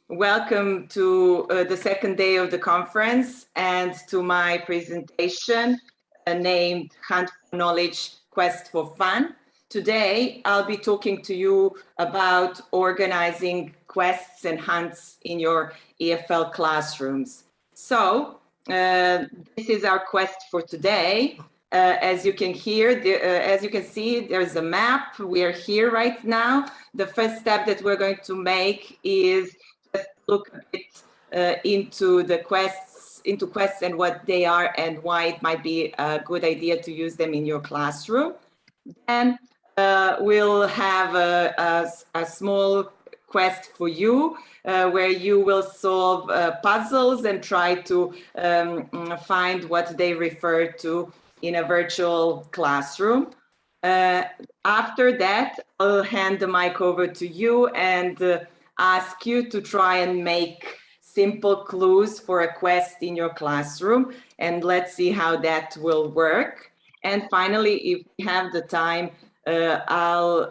Welcome to the second day of the conference and to my presentation named Hunt for Knowledge, Quest for Fun. Today, I'll be talking to you about organizing quests and hunts in your EFL classrooms. So, this is our quest for today. As you can see, there's a map. We are here right now. The first step that we're going to make is just look a bit into quests and what they are and why it might be a good idea to use them in your classroom. Then we'll have a small quest for you where you will solve puzzles and try to find what they refer to in a virtual classroom. After that, I'll hand the mic over to you and ask you to try and make simple clues for a quest in your classroom, and let's see how that will work. And finally, if we have the time, I'll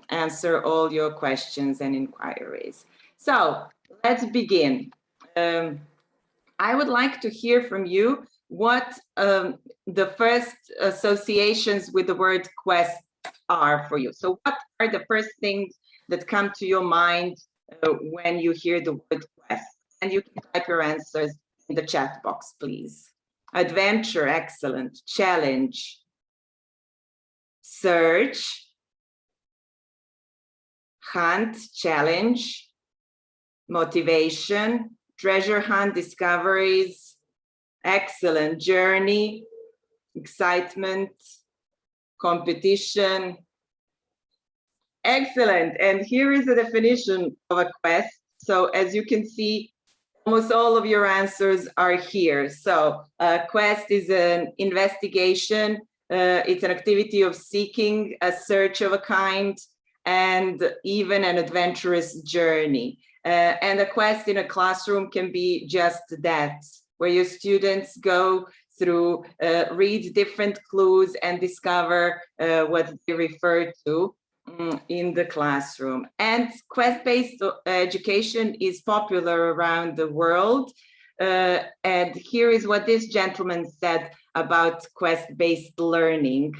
answer all your questions and inquiries. So let's begin. I would like to hear from you what the first associations with the word quest are for you. So what are the first things that come to your mind when you hear the word quest? And you can type your answers in the chat box, please. Adventure, excellent. Challenge. Search. Hunt, challenge. Motivation. Treasure hunt, discoveries. Excellent. Journey. Excitement. Competition. Excellent. And here is the definition of a quest. So as you can see, almost all of your answers are here. So quest is an investigation. It's an activity of seeking, a search of a kind, and even an adventurous journey. And a quest in a classroom can be just that, where your students go through, read different clues and discover what they refer to in the classroom. And quest-based education is popular around the world. And here is what this gentleman said about quest-based learning.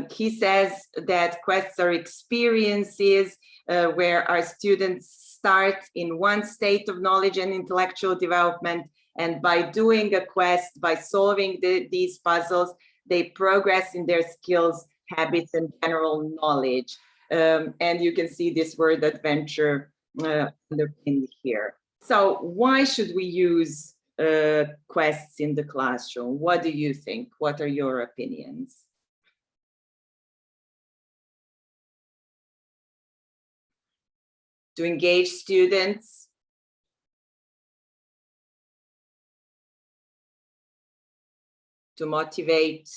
He says that quests are experiences where our students start in one state of knowledge and intellectual development, and by doing a quest, by solving these puzzles, they progress in their skills, habits, and general knowledge. And you can see this word adventure underpinned here. So why should we use quests in the classroom? What do you think? What are your opinions? To engage students, to motivate,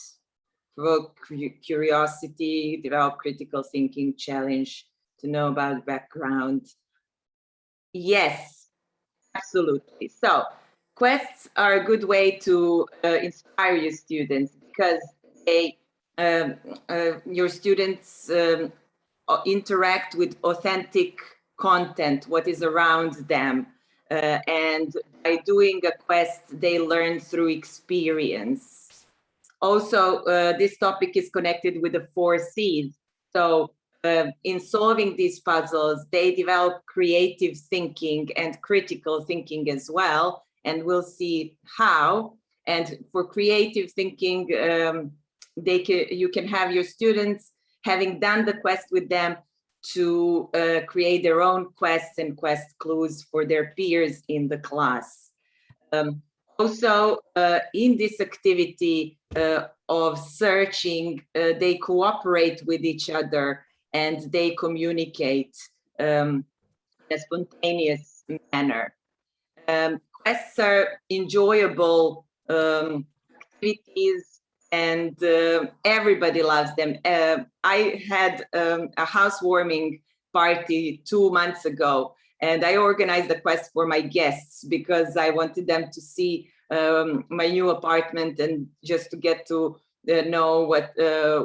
provoke curiosity, develop critical thinking, challenge, to know about background. Yes, absolutely. So quests are a good way to inspire your students, because they, your students interact with authentic content, what is around them. And by doing a quest, they learn through experience. Also, this topic is connected with the 4 C's. So in solving these puzzles, they develop creative thinking and critical thinking as well. And we'll see how. And for creative thinking, you can have your students, having done the quest with them, to create their own quests and quest clues for their peers in the class. Also, in this activity of searching, they cooperate with each other and they communicate in a spontaneous manner. Quests are enjoyable activities, and everybody loves them. I had a housewarming party 2 months ago, and I organized a quest for my guests because I wanted them to see my new apartment and just to get to know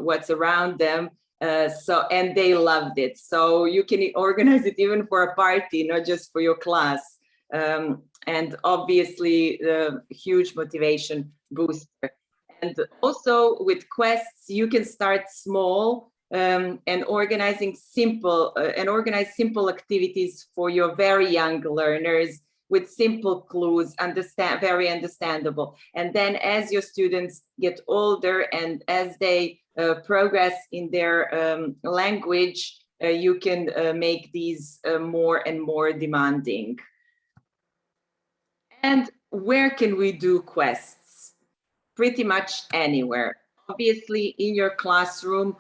what's around them. And they loved it. So you can organize it even for a party, not just for your class. And obviously, the huge motivation booster. And also with quests, you can start small and organize simple activities for your very young learners with simple clues, very understandable. And then as your students get older and as they progress in their language, you can make these more and more demanding. And where can we do quests? Pretty much anywhere. Obviously in your classroom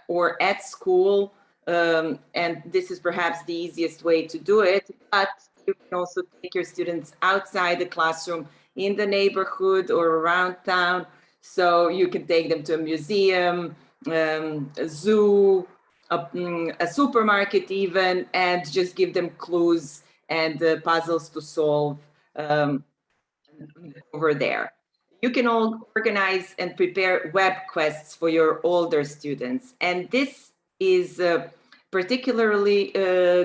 or at school, and this is perhaps the easiest way to do it, but you can also take your students outside the classroom in the neighborhood or around town. So you can take them to a museum, a zoo, a supermarket even, and just give them clues and puzzles to solve over there. You can all organize and prepare web quests for your older students. And this is a particularly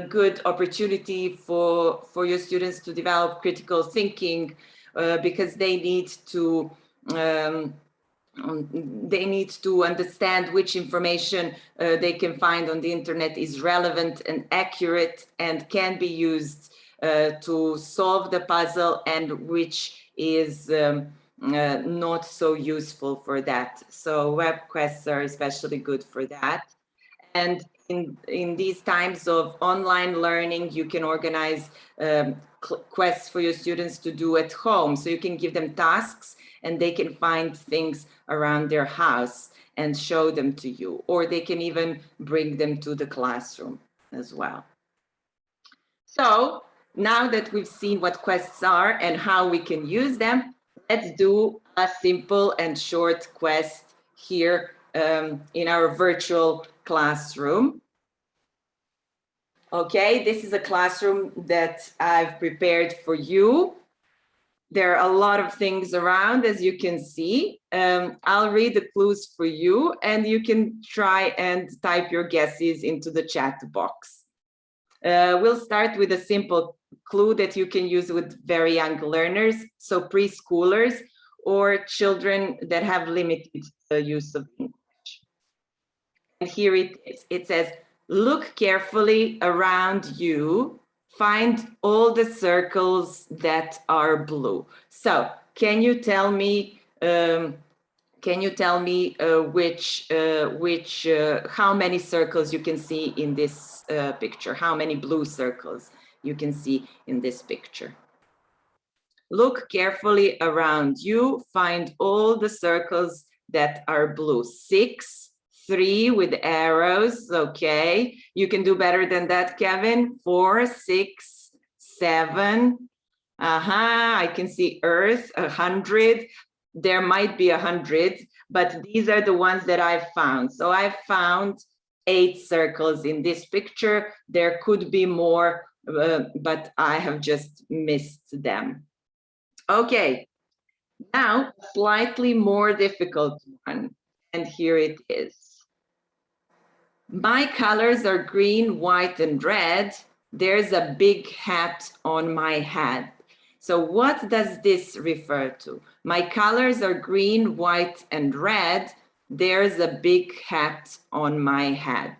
good opportunity for your students to develop critical thinking because they need to understand which information they can find on the internet is relevant and accurate and can be used to solve the puzzle, and which is not so useful for that. So web quests are especially good for that. And in these times of online learning, you can organize quests for your students to do at home. So you can give them tasks and they can find things around their house and show them to you, or they can even bring them to the classroom as well. So now that we've seen what quests are and how we can use them, let's do a simple and short quest here in our virtual classroom. Okay, this is a classroom that I've prepared for you. There are a lot of things around, as you can see. I'll read the clues for you and you can try and type your guesses into the chat box. We'll start with a simple clue that you can use with very young learners, so preschoolers or children that have limited use of English. And here it is. It says, look carefully around you, find all the circles that are blue. So can you tell me how many circles you can see in this picture? How many blue circles you can see in this picture? Look carefully around you, find all the circles that are blue. 6, 3 with arrows, okay. You can do better than that, Kevin. 4, 6, 7. I can see Earth, 100. There might be 100, but these are the ones that I've found. So I've found 8 circles in this picture. There could be more, but I have just missed them. Okay, now a slightly more difficult one, and here it is. My colors are green, white, and red. There's a big hat on my head. So what does this refer to? My colors are green, white, and red. There's a big hat on my head.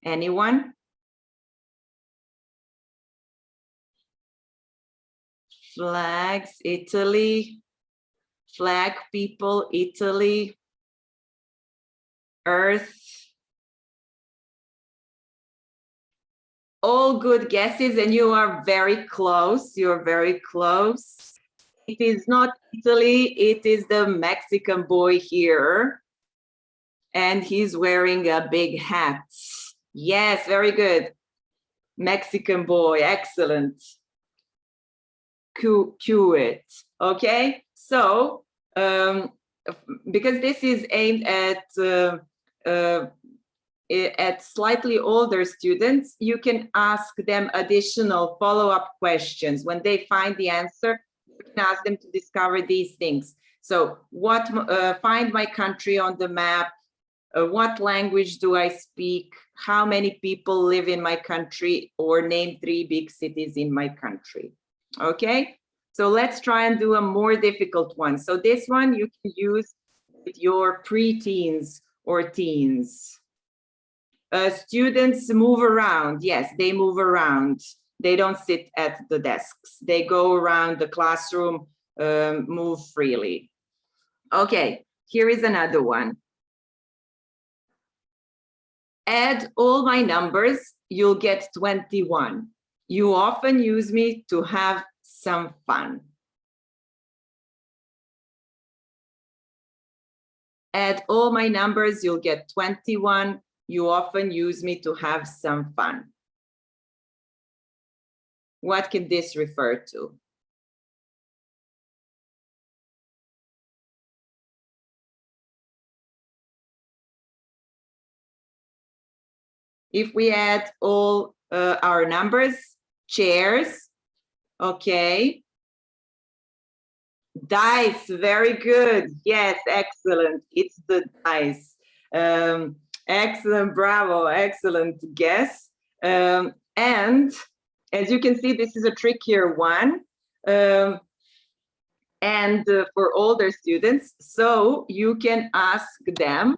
Anyone? Flags, Italy. Flag people, Italy. Earth. All good guesses, and you are very close. You're very close. It is not Italy, it is the Mexican boy here. And he's wearing a big hat. Yes, very good. Mexican boy, excellent. Cue it, okay? So, because this is aimed at slightly older students, you can ask them additional follow-up questions. When they find the answer, You can ask them to discover these things. So find my country on the map. What language do I speak? How many people live in my country? Or name 3 big cities in my country. Okay, so let's try and do a more difficult one. So this one you can use with your pre-teens or teens. Students move around. Yes, they move around. They don't sit at the desks. They go around the classroom, move freely. Okay, here is another one. Add all my numbers, you'll get 21. You often use me to have some fun. Add all my numbers, you'll get 21. You often use me to have some fun. What can this refer to? If we add all our numbers, chairs, okay. Dice, very good. Yes, excellent. It's the dice. Excellent, bravo, excellent guess. And as you can see, this is a trickier one. And for older students, so you can ask them,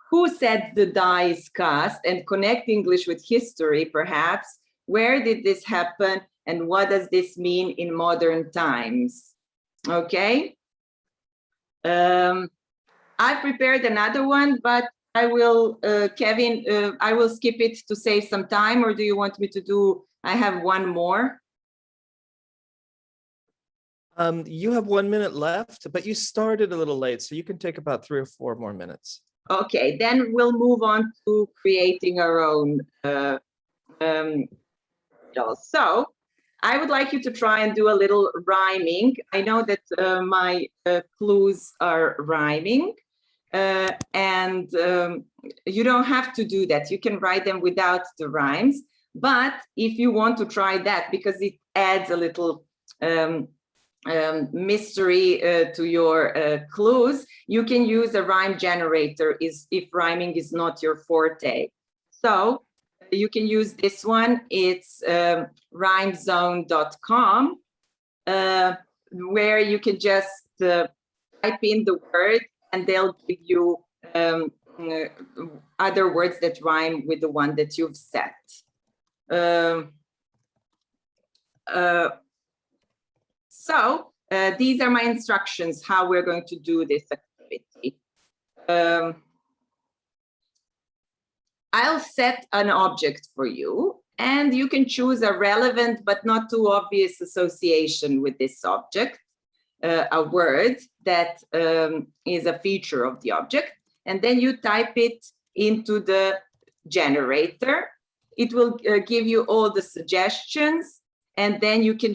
who said the die is cast, and connect English with history, perhaps. Where did this happen, and what does this mean in modern times? Okay. I've prepared another one, but I will, Kevin, I will skip it to save some time, or do you want me to do, I have one more? You have 1 minute left, but you started a little late, so you can take about 3 or 4 more minutes. Okay, then we'll move on to creating our own riddles. So I would like you to try and do a little rhyming. I know that my clues are rhyming, and you don't have to do that. You can write them without the rhymes. But if you want to try that, because it adds a little mystery to your clues, you can use a rhyme generator if rhyming is not your forte. So you can use this one. It's rhymezone.com, where you can just type in the word and they'll give you other words that rhyme with the one that you've set. So these are my instructions, how we're going to do this activity. I'll set an object for you, and you can choose a relevant but not too obvious association with this object, a word that is a feature of the object, and then you type it into the generator. It will give you all the suggestions, and then you can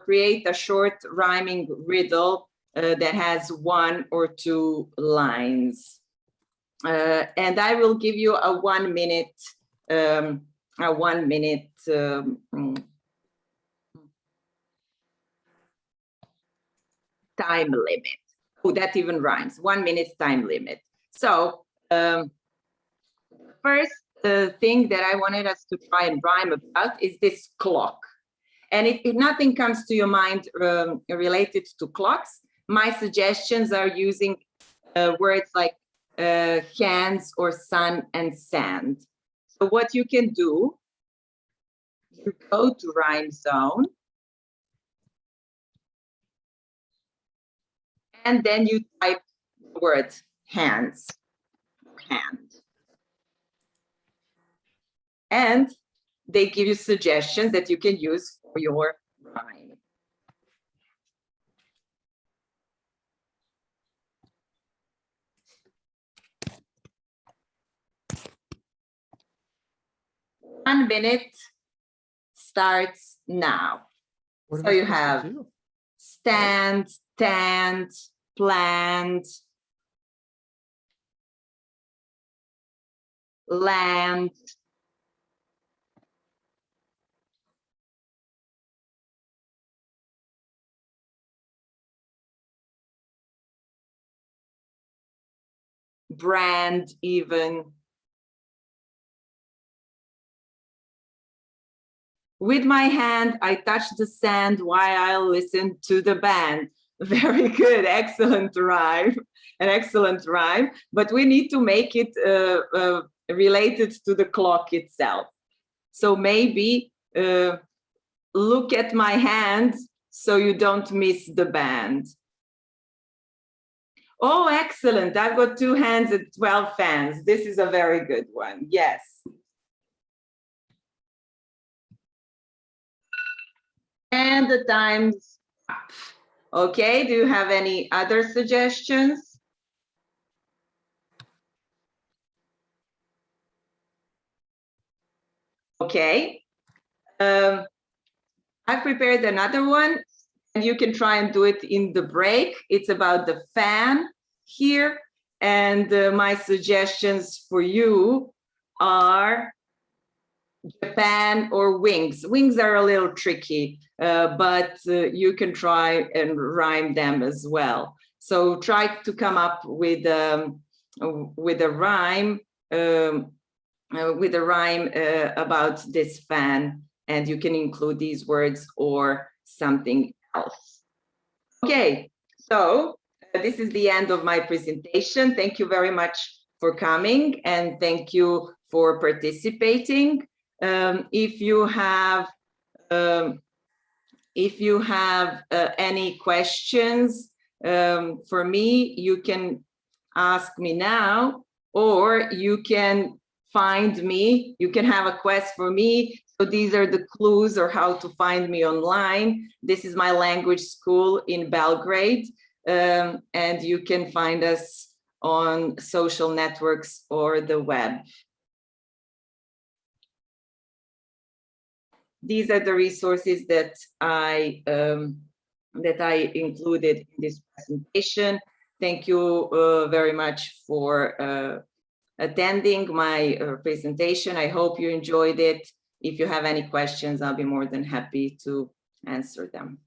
create a short rhyming riddle that has 1 or 2 lines. And I will give you a 1 minute, time limit. Oh, that even rhymes. 1 minute time limit. So first thing that I wanted us to try and rhyme about is this clock. And if nothing comes to your mind related to clocks, my suggestions are using words like hands or sun and sand. So what you can do, you go to Rhyme Zone, and then you type the word hands, hand. And they give you suggestions that you can use for your rhyme. One minute starts now. So you have stand, stand, plant, land, brand even. With my hand, I touch the sand while I listen to the band. Very good, excellent rhyme, an excellent rhyme. But we need to make it related to the clock itself. So maybe look at my hand so you don't miss the band. Oh, excellent. I've got 2 hands and 12 fans. This is a very good one. Yes. And the time's up. Okay, do you have any other suggestions? Okay. I've prepared another one, and you can try and do it in the break. It's about the fan here. And my suggestions for you are Japan or wings. Wings are a little tricky, but you can try and rhyme them as well. So try to come up with a rhyme about this fan, and you can include these words or something else. Okay, so this is the end of my presentation. Thank you very much for coming, and thank you for participating. If you have any questions for me, you can ask me now, or you can find me. You can have a quest for me. So these are the clues or how to find me online. This is my language school in Belgrade, and you can find us on social networks or the web. These are the resources that I included in this presentation. Thank you very much for attending my presentation. I hope you enjoyed it. If you have any questions, I'll be more than happy to answer them.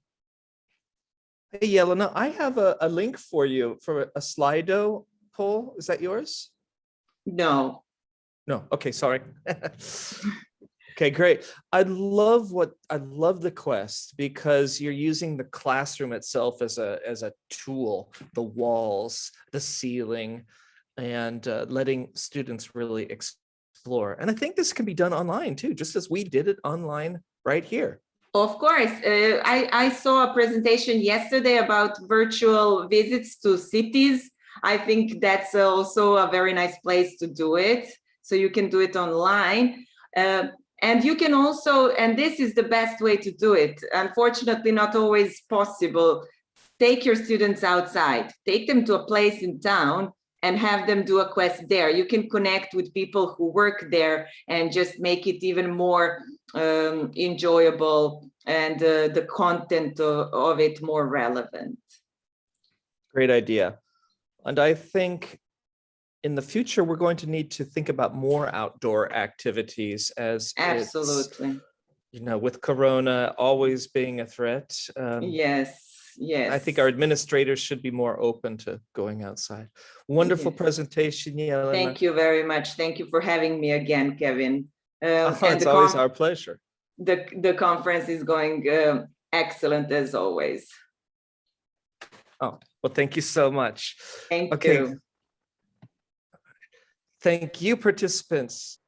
Hey, Jelena, I have a link for you for a Slido poll. Is that yours? No. No. Okay, sorry. Okay, great. I love the quest because you're using the classroom itself as a tool, the walls, the ceiling, and letting students really explore. And I think this can be done online too, just as we did it online right here. Of course. I saw a presentation yesterday about virtual visits to cities. I think that's also a very nice place to do it. So you can do it online. And you can also, and this is the best way to do it, unfortunately not always possible, take your students outside, take them to a place in town and have them do a quest there. You can connect with people who work there and just make it even more enjoyable and the content of it more relevant. Great idea. And I think in the future, we're going to need to think about more outdoor activities as absolutely, you know, with Corona always being a threat. Yes. Yes. I think our administrators should be more open to going outside. Wonderful presentation, Jelena. Thank you very much. Thank you for having me again, Kevin. It's always our pleasure. The conference is going excellent as always. Oh, well, thank you so much. Thank you. Thank you, participants.